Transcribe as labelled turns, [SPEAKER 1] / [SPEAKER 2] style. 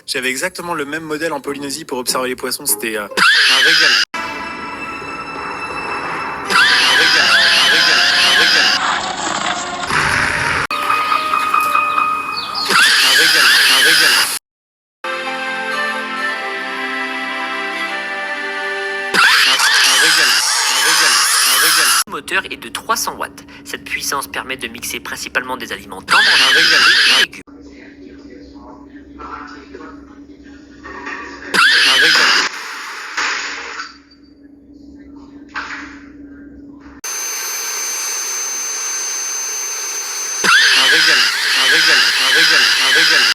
[SPEAKER 1] J'avais exactement le même modèle en Polynésie pour observer les poissons. C'était un régal. Un régal. Un régal. Un régal. Un régal. Un régal. Un régal. Un régal. Un régal.
[SPEAKER 2] Le moteur est de 300 watts. Cette puissance permet de mixer principalement des aliments tendres
[SPEAKER 1] Un régal.
[SPEAKER 2] et légumes.
[SPEAKER 1] Un régal.